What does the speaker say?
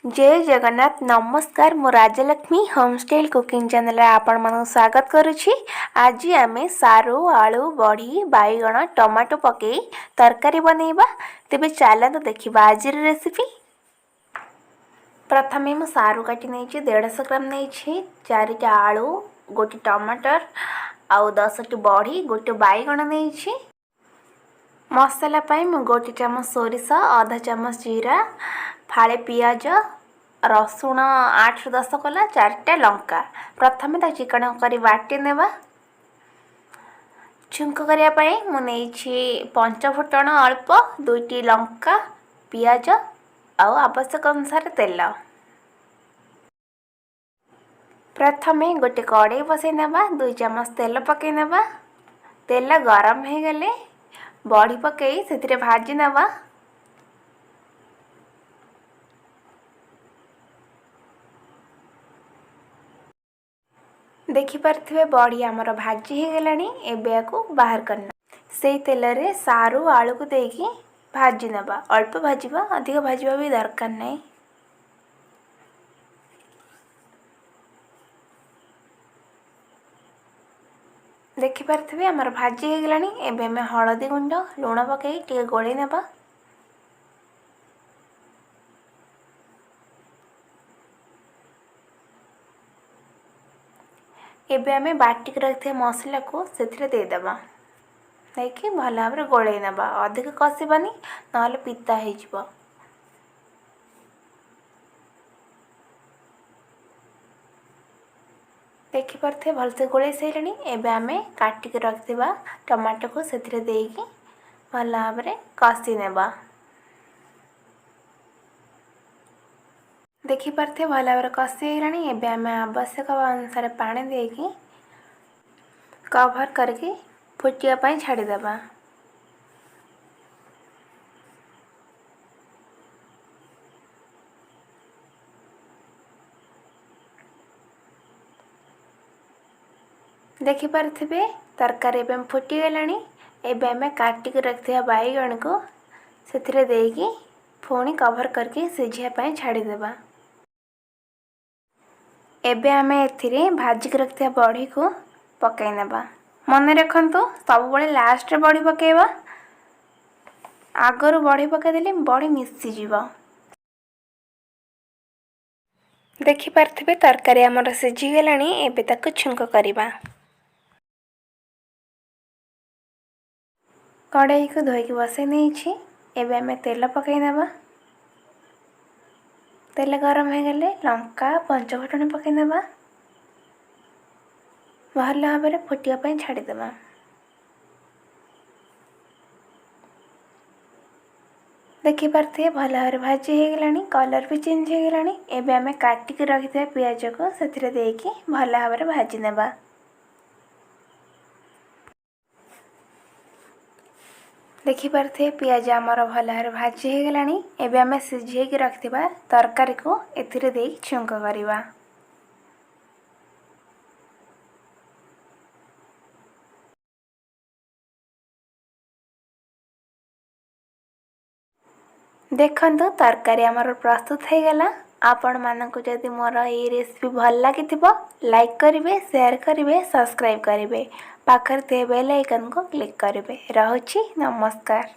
जय जगन्नाथ नमस्कार मु राजलक्ष्मी होमस्टाइल कुकिंग चैनल आपण मानक स्वागत करुछि। आज आमे सारू आलू बड़ी बैगण टमाटो पके तरकारी बनैबा। तेबे चलत देखिबा आज रेसिपी। प्रथमे मु सारू काटी नै छी 150 ग्राम नै छी, 4टा आलू, गोटे टमाटर आउ 10टी बड़ी, गोटे बैगण नै छी। मसाला पाई मु गोटे चमच सोरिष, आधा चमच जीरा, फाळे पियाज, रसुण 8 ରୁ 10 कला, 4टा लंका। प्रथमे ता चिकन करी बाटी नेबा। छुंक करिया पाई मु नै छी पंचफुटण अल्प, 2टी लंका, पियाज आउ आवश्यक अनुसार तेल। प्रथमे गोटे कड़ाई बसै नेबा, 2 चमच तेल पकै नेबा। तेल गरम हे गले बड़ी पकई से भाजी नेबा। देखिपारे बड़ी आमर भाजी हो गलानी। एबे को बाहर करना से तेल रे सारू आलू को देकी भाजी नेबा। अल्प भाजीबा, अधिक भाजीबा भी दरकार नहीं। देखिपारे आमर भाजी हो गलानी। एबे में हळदी गुंड लुण पकई टिके गोळेई नेबा। एबे आमे बाटिक रखिया मसला को सेथिरे दे देबा। देखि भल भाबरे गोळेई नेबा। अधिक कसिबानी नहले पिता हे जिवो। देखिपारे भलसे गोळेई सैलानी। एबे आमे काटिक रखिबा टमाटो को सेथिरे देकी भल भाबरे कसी नेबा। देखिपारे भल भाबरे कसी गलानी। एबे आमे आवश्यक अनुसार पानी देकी कवर करके फुटिया पाई छाड़ी देबा। देखिपारे तरकारी एवं फुटी गलानी। एबे आमे काटिक रखिया बैगण को सेथिरे देकी पुणी कवर करके सिझिया पाई छाड़ी देबा। एबे आमे एथिरे भाजिक रखिया बड़ी को पकाई नेबा। मन रखंतु सब बळे लास्ट रे बड़ी पकेबा। आगरु बड़ी पके देले बड़ी मिसी जीवो। देखिपारे तरकारी आमर सिझी गलानी। एबे ताको छुंक करिबा। कड़ाई को धोईकी बसई नहीं छी। एबे आमे तेल पकई नेबा। तेल गरम हो गले लंका पंचफुटण पकई नेबा। भल भाबरे फुटिया पाई छाड़ी देबा। देखिपारे भल भाबरे भाजी हो गलानी। कलर भी चेंज हो गलानी। एबे आमे काटिक रखिया पियाज को सेथिरे देकी भल भाबरे भाजी नेबा। देखिपारे पियाज आमर भल भाबरे भाजी हो गलानी। एबे आमे सिझेकी रखिबा तरकारी को एथिरे देई छुंक करिबा। देखंतु तरकारी आमर प्रस्तुत हो गला। आपण मानकु जदि मोर ए रेसिपी भल लागिथिबो लाइक करिवे, शेयर करिवे, सब्सक्राइब करिवे, पाखर ते बेल आइकन को क्लिक करिवे। रहउछि नमस्कार।